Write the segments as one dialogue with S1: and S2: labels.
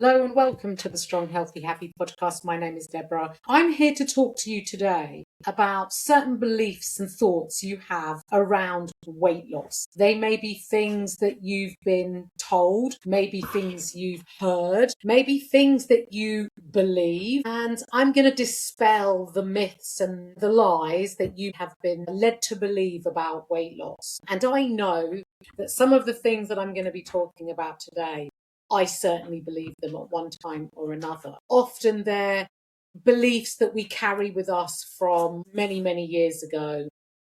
S1: Hello and welcome to the Strong, Healthy, Happy podcast. My name is Deborah. I'm here to talk to you today about certain beliefs and thoughts you have around weight loss. They may be things that you've been told, maybe things you've heard, maybe things that you believe, and I'm going to dispel the myths and the lies that you have been led to believe about weight loss. And I know that some of the things that I'm going to be talking about today, I certainly believe them at one time or another. Often they're beliefs that we carry with us from many, many years ago.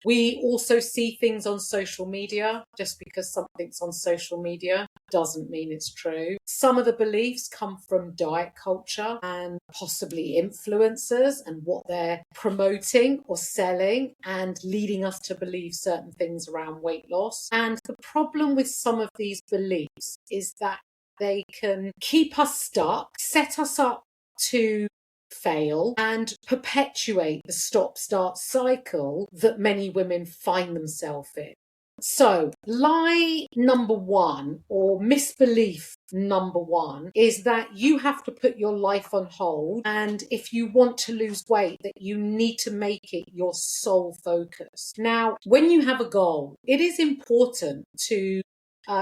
S1: We also see things on social media. Just because something's on social media doesn't mean it's true. Some of the beliefs come from diet culture and possibly influencers and what they're promoting or selling and leading us to believe certain things around weight loss. And the problem with some of these beliefs is that they can keep us stuck, set us up to fail, and perpetuate the stop-start cycle that many women find themselves in. So, lie number one, or misbelief number one, is that you have to put your life on hold. And if you want to lose weight, that you need to make it your sole focus. Now, when you have a goal, it is important to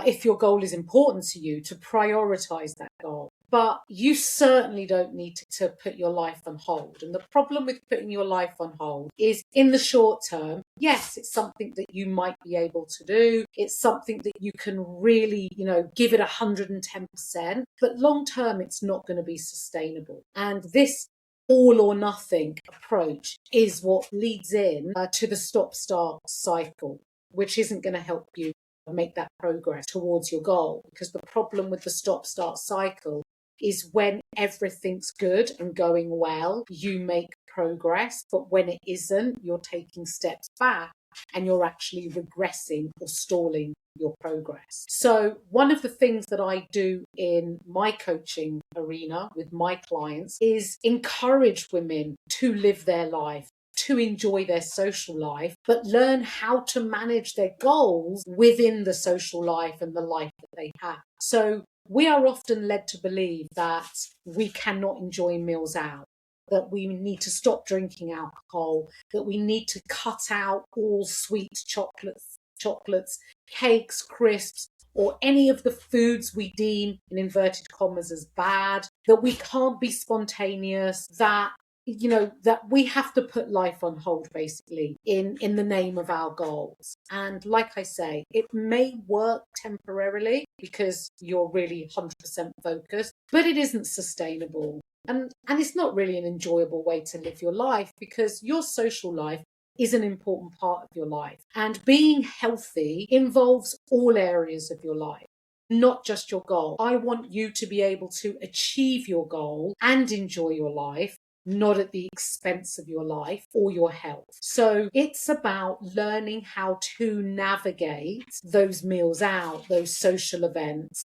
S1: if your goal is important to you, to prioritize that goal. But you certainly don't need to put your life on hold. And the problem with putting your life on hold is in the short term, yes, it's something that you might be able to do. It's something that you can really, give it 110%. But long term, it's not going to be sustainable. And this all or nothing approach is what leads in to the stop-start cycle, which isn't going to help you make that progress towards your goal. Because the problem with the stop-start cycle is when everything's good and going well, you make progress. But when it isn't, you're taking steps back and you're actually regressing or stalling your progress. So one of the things that I do in my coaching arena with my clients is encourage women to live their life, to enjoy their social life, but learn how to manage their goals within the social life and the life that they have. So we are often led to believe that we cannot enjoy meals out, that we need to stop drinking alcohol, that we need to cut out all sweet chocolates, cakes, crisps, or any of the foods we deem, in inverted commas, as bad, that we can't be spontaneous, that we have to put life on hold, basically, in the name of our goals. And like I say, it may work temporarily because you're really 100% focused, but it isn't sustainable. And it's not really an enjoyable way to live your life, because your social life is an important part of your life. And being healthy involves all areas of your life, not just your goal. I want you to be able to achieve your goal and enjoy your life, not at the expense of your life or your health. So it's about learning how to navigate those meals out, those social events,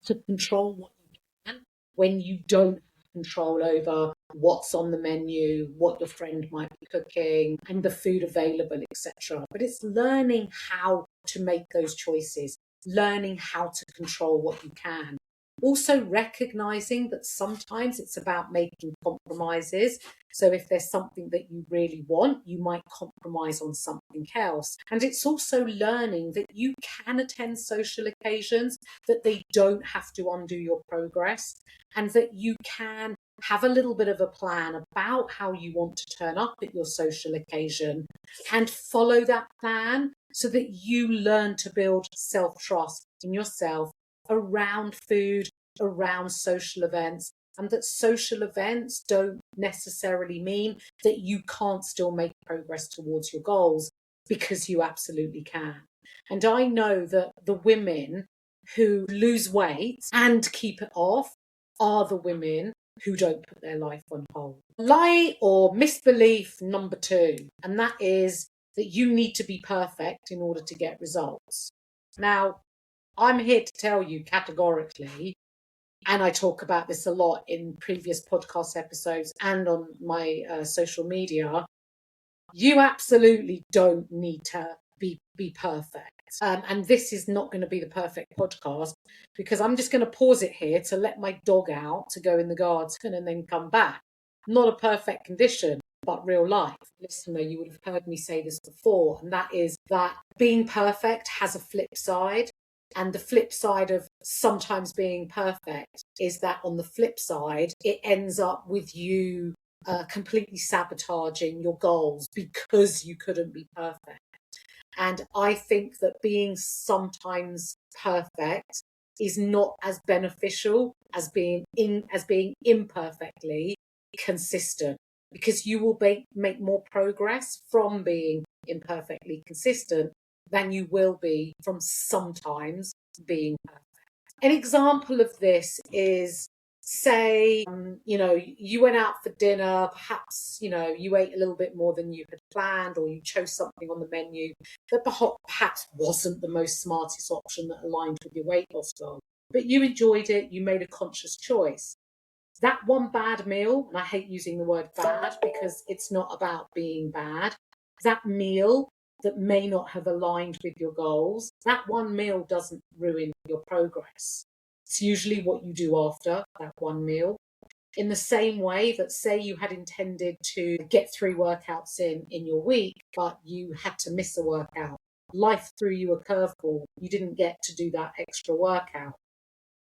S1: to control what you can when you don't have control over what's on the menu, what your friend might be cooking, and the food available, etc. But it's learning how to make those choices, learning how to control what you can. Also recognizing that sometimes it's about making compromises. So if there's something that you really want, you might compromise on something else. And it's also learning that you can attend social occasions, that they don't have to undo your progress, and that you can have a little bit of a plan about how you want to turn up at your social occasion and follow that plan, so that you learn to build self-trust in yourself around food, around social events, and that social events don't necessarily mean that you can't still make progress towards your goals, because you absolutely can. And I know that the women who lose weight and keep it off are the women who don't put their life on hold. Lie or misbelief number two, and that is that you need to be perfect in order to get results. Now, I'm here to tell you categorically, and I talk about this a lot in previous podcast episodes and on my social media, You absolutely don't need to be perfect. And this is not going to be the perfect podcast because I'm just going to pause it here to let my dog out to go in the garden and then come back. Not a perfect condition, but real life. Listener, you would have heard me say this before, and that is that being perfect has a flip side. And the flip side of sometimes being perfect is that on the flip side, it ends up with you completely sabotaging your goals because you couldn't be perfect. And I think that being sometimes perfect is not as beneficial as being imperfectly consistent, because you will make more progress from being imperfectly consistent than you will be from sometimes being perfect. An example of this is, say, you went out for dinner, perhaps, you ate a little bit more than you had planned, or you chose something on the menu that perhaps wasn't the most smartest option that aligned with your weight loss goal, but you enjoyed it, you made a conscious choice. That one bad meal, and I hate using the word bad because it's not about being bad, that meal that may not have aligned with your goals, that one meal doesn't ruin your progress. It's usually what you do after that one meal. In the same way that, say, you had intended to get 3 workouts in your week, but you had to miss a workout. Life threw you a curveball. You didn't get to do that extra workout.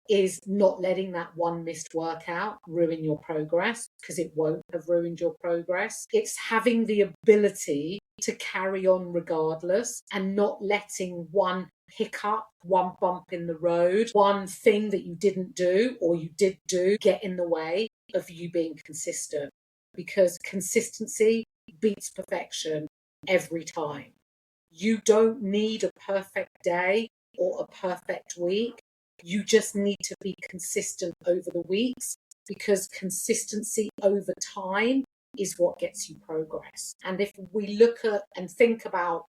S1: Is not letting that one missed workout ruin your progress, because it won't have ruined your progress. It's having the ability to carry on regardless and not letting one hiccup, one bump in the road, one thing that you didn't do or you did do get in the way of you being consistent, because consistency beats perfection every time. You don't need a perfect day or a perfect week. You just need to be consistent over the weeks, because consistency over time is what gets you progress. And if we look at and think about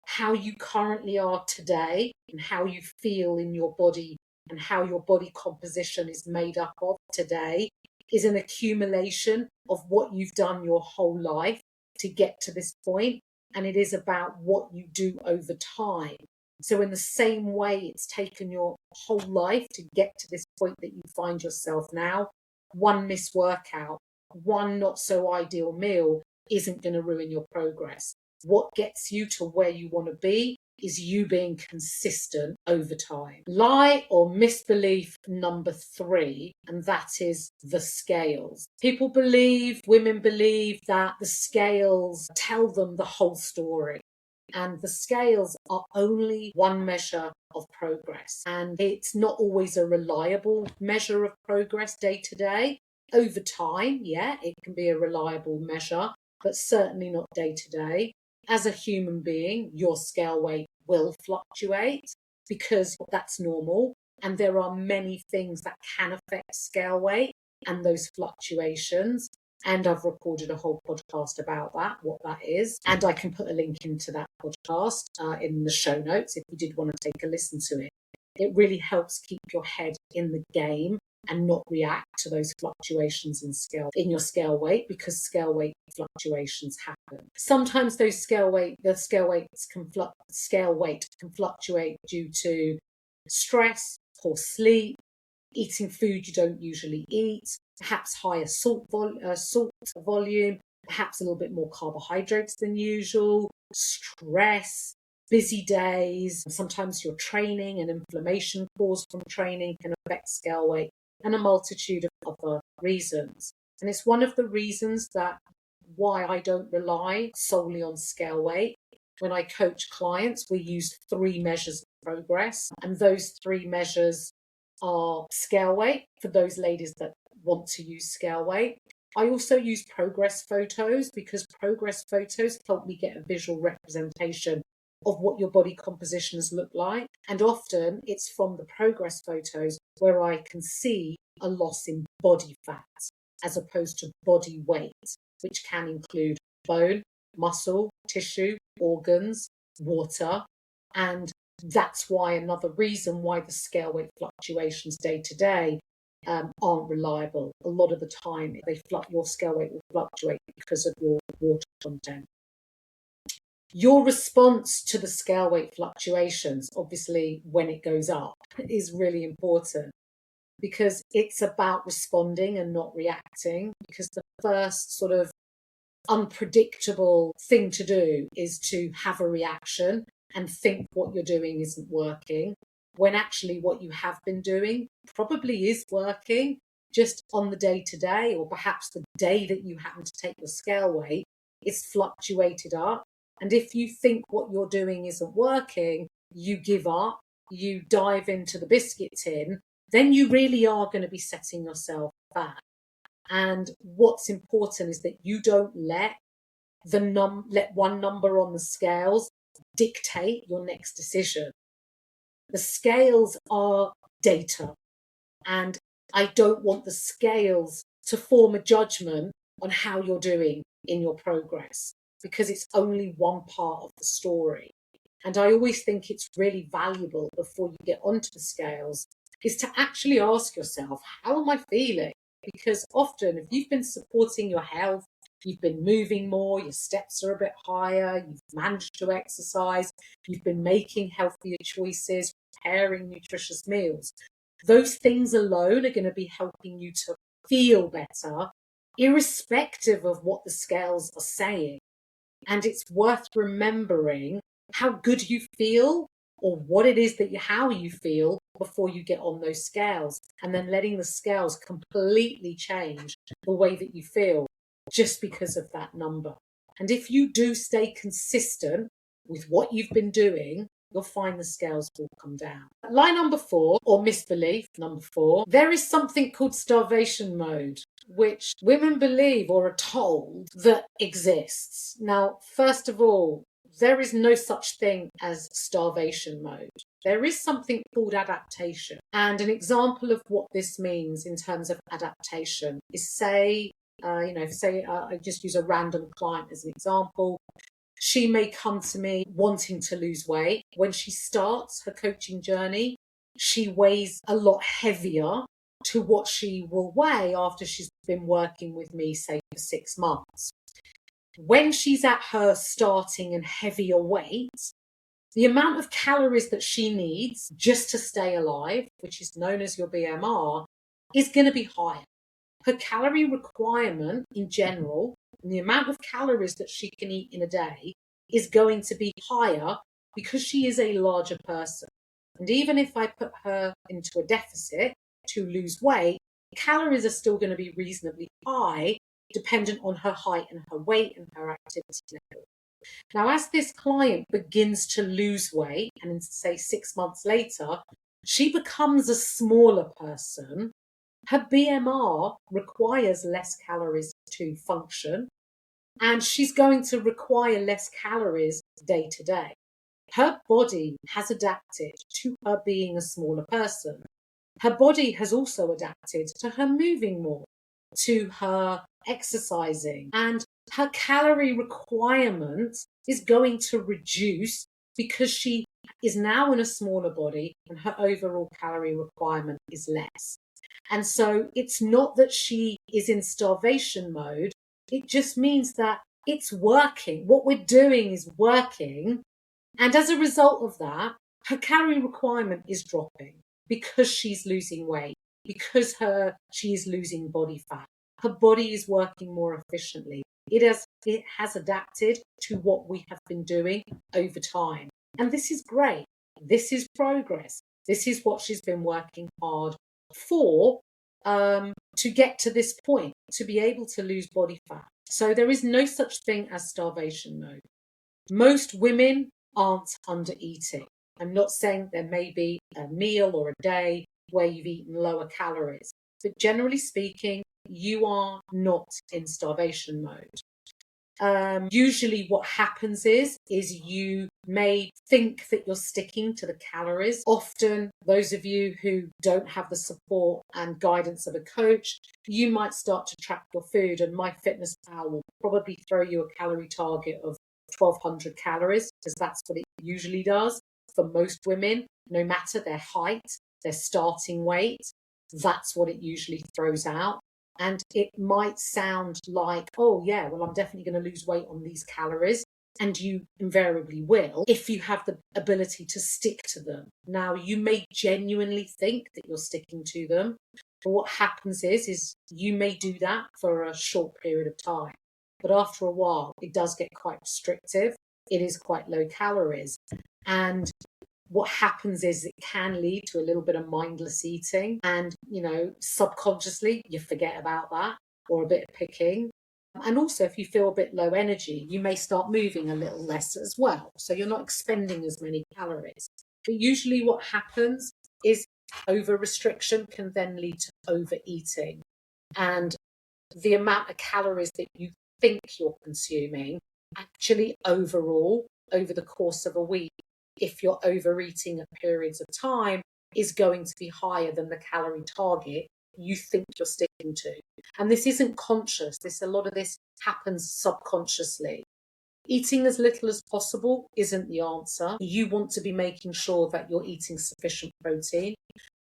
S1: how you currently are today and how you feel in your body and how your body composition is made up of today, is an accumulation of what you've done your whole life to get to this point. And it is about what you do over time. So in the same way it's taken your whole life to get to this point that you find yourself now, one missed workout, one not so ideal meal isn't going to ruin your progress. What gets you to where you want to be is you being consistent over time. Lie or misbelief number 3, and that is the scales. Women believe that the scales tell them the whole story. And the scales are only one measure of progress. And it's not always a reliable measure of progress day to day. Over time, yeah, it can be a reliable measure, but certainly not day to day. As a human being, your scale weight will fluctuate because that's normal. And there are many things that can affect scale weight and those fluctuations. And I've recorded a whole podcast about that, what that is. And I can put a link into that podcast in the show notes if you did want to take a listen to it. It really helps keep your head in the game and not react to those fluctuations in your scale weight, because scale weight fluctuations happen. Sometimes the scale weight can fluctuate due to stress, poor sleep, eating food you don't usually eat, perhaps higher salt volume, perhaps a little bit more carbohydrates than usual, stress, busy days. Sometimes your training and inflammation caused from training can affect scale weight, and a multitude of other reasons. And it's one of the reasons that why I don't rely solely on scale weight. When I coach clients, we use 3 measures of progress, and those 3 measures are scale weight for those ladies that want to use scale weight. I also use progress photos, because progress photos help me get a visual representation of what your body compositions look like. And often it's from the progress photos where I can see a loss in body fat as opposed to body weight, which can include bone, muscle, tissue, organs, water. And that's why another reason why the scale weight fluctuations day to day aren't reliable. A lot of the time, your scale weight will fluctuate because of your water content. Your response to the scale weight fluctuations, obviously when it goes up, is really important, because it's about responding and not reacting. Because the first sort of unpredictable thing to do is to have a reaction and think what you're doing isn't working, when actually what you have been doing probably is working, just on the day to day, or perhaps the day that you happen to take your scale weight, it's fluctuated up. And if you think what you're doing isn't working, you give up, you dive into the biscuit tin, then you really are going to be setting yourself back. And what's important is that you don't let one number on the scales dictate your next decision. The scales are data, and I don't want the scales to form a judgment on how you're doing in your progress, because it's only one part of the story. And I always think it's really valuable before you get onto the scales is to actually ask yourself, how am I feeling? Because often, if you've been supporting your health, you've been moving more, your steps are a bit higher, you've managed to exercise, you've been making healthier choices, preparing nutritious meals, those things alone are going to be helping you to feel better, irrespective of what the scales are saying. And it's worth remembering how good you feel, or what it is how you feel before you get on those scales, and then letting the scales completely change the way that you feel just because of that number. And if you do stay consistent with what you've been doing, you'll find the scales will come down. Lie number 4, or misbelief number 4, there is something called starvation mode, which women believe or are told that exists. Now, first of all, there is no such thing as starvation mode. There is something called adaptation. And an example of what this means in terms of adaptation is, say I just use a random client as an example. She may come to me wanting to lose weight. When she starts her coaching journey, she weighs a lot heavier to what she will weigh after she's been working with me, say, for 6 months. When she's at her starting and heavier weight, the amount of calories that she needs just to stay alive, which is known as your BMR, is going to be higher. Her calorie requirement in general, and the amount of calories that she can eat in a day, is going to be higher because she is a larger person. And even if I put her into a deficit to lose weight, calories are still going to be reasonably high, dependent on her height and her weight and her activity level. Now, as this client begins to lose weight, and say 6 months later, she becomes a smaller person, her BMR requires less calories to function, and she's going to require less calories day to day. Her body has adapted to her being a smaller person. Her body has also adapted to her moving more, to her exercising, and her calorie requirement is going to reduce because she is now in a smaller body and her overall calorie requirement is less. And so it's not that she is in starvation mode. It just means that it's working. What we're doing is working. And as a result of that, her calorie requirement is dropping because she's losing weight, because she is losing body fat. Her body is working more efficiently. It has adapted to what we have been doing over time. And this is great. This is progress. This is what she's been working hard for, to get to this point, to be able to lose body fat. So there is no such thing as starvation mode. Most women aren't under eating. I'm not saying there may be a meal or a day where you've eaten lower calories, but generally speaking, you are not in starvation mode. Usually what happens is you may think that you're sticking to the calories. Often, those of you who don't have the support and guidance of a coach, you might start to track your food, and MyFitnessPal will probably throw you a calorie target of 1,200 calories, because that's what it usually does for most women, no matter their height, their starting weight. That's what it usually throws out. And it might sound like, oh yeah, well, I'm definitely going to lose weight on these calories. and you invariably will if you have the ability to stick to them. Now, you may genuinely think that you're sticking to them, but what happens is you may do that for a short period of time. But after a while, it does get quite restrictive. It is quite low calories. And what happens is it can lead to a little bit of mindless eating. And, subconsciously, you forget about that, or a bit of picking. And also, if you feel a bit low energy, you may start moving a little less as well. So you're not expending as many calories. But usually what happens is over restriction can then lead to overeating. And the amount of calories that you think you're consuming, actually overall, over the course of a week, if you're overeating at periods of time, is going to be higher than the calorie target you think you're sticking to. And this isn't conscious. A lot of this happens subconsciously. Eating as little as possible isn't the answer. You want to be making sure that you're eating sufficient protein.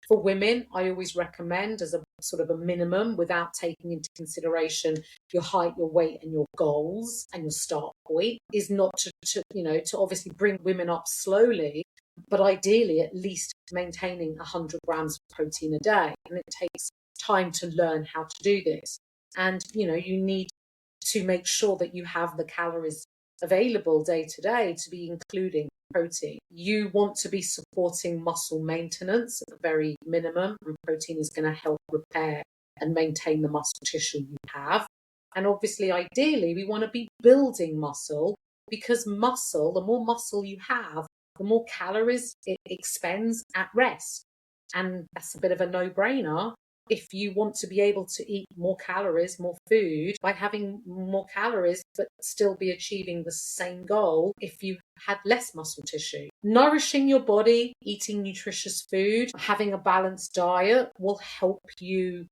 S1: For women, I always recommend, as a sort of a minimum, without taking into consideration your height, your weight, and your goals and your start point, is not to obviously bring women up slowly, but ideally at least maintaining 100 grams of protein a day. And it takes time to learn how to do this. And, you need to make sure that you have the calories available day to day to be including protein. You want to be supporting muscle maintenance at the very minimum, and protein is going to help repair and maintain the muscle tissue you have. And obviously, ideally, we want to be building muscle, because the more muscle you have, the more calories it expends at rest. And that's a bit of a no-brainer if you want to be able to eat more calories, more food, by having more calories, but still be achieving the same goal if you had less muscle tissue. Nourishing your body, eating nutritious food, having a balanced diet will help you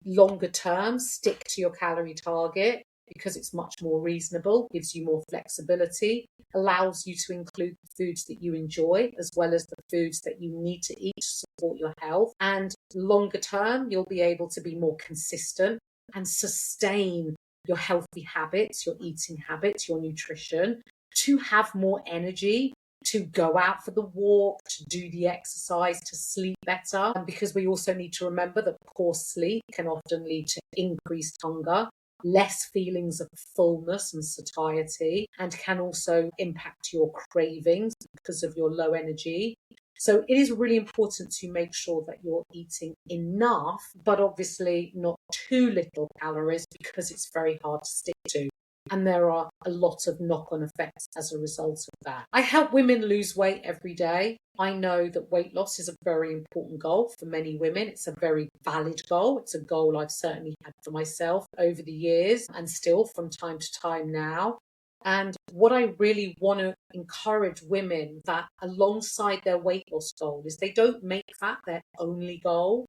S1: longer term stick to your calorie target, because it's much more reasonable, gives you more flexibility, allows you to include the foods that you enjoy as well as the foods that you need to eat to support your health. And longer term, you'll be able to be more consistent and sustain your healthy habits, your eating habits, your nutrition, to have more energy, to go out for the walk, to do the exercise, to sleep better. And because we also need to remember that poor sleep can often lead to increased hunger, less feelings of fullness and satiety, and can also impact your cravings because of your low energy. So it is really important to make sure that you're eating enough, but obviously not too little calories, because it's very hard to stick to. And there are a lot of knock-on effects as a result of that. I help women lose weight every day. I know that weight loss is a very important goal for many women. It's a very valid goal. It's a goal I've certainly had for myself over the years, and still from time to time now. And what I really want to encourage women, that alongside their weight loss goal, is they don't make that their only goal.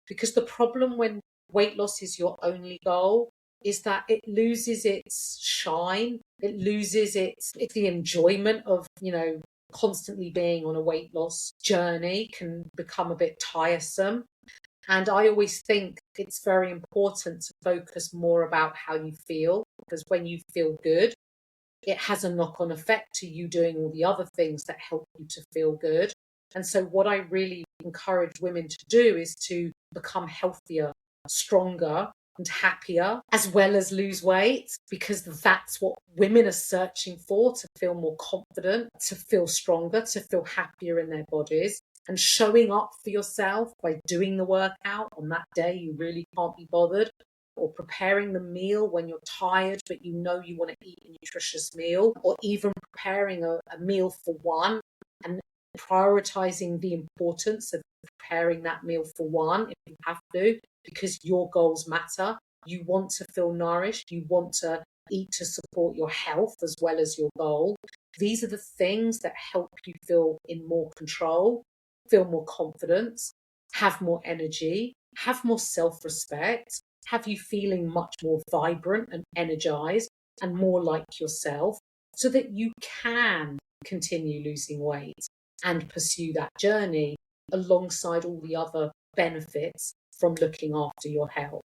S1: Because the problem when weight loss is your only goal is that it loses its shine. It loses the enjoyment of, constantly being on a weight loss journey can become a bit tiresome. And I always think it's very important to focus more about how you feel, because when you feel good, it has a knock-on effect to you doing all the other things that help you to feel good. And so what I really encourage women to do is to become healthier, stronger, and happier, as well as lose weight, because that's what women are searching for, to feel more confident, to feel stronger, to feel happier in their bodies. And showing up for yourself by doing the workout on that day you really can't be bothered, or preparing the meal when you're tired but you know you want to eat a nutritious meal, or even preparing a meal for one and prioritizing the importance of preparing that meal for one if you have to, because your goals matter. You want to feel nourished. You want to eat to support your health as well as your goal. These are the things that help you feel in more control, feel more confidence, have more energy, have more self-respect, have you feeling much more vibrant and energized and more like yourself, so that you can continue losing weight and pursue that journey alongside all the other benefits from looking after your health.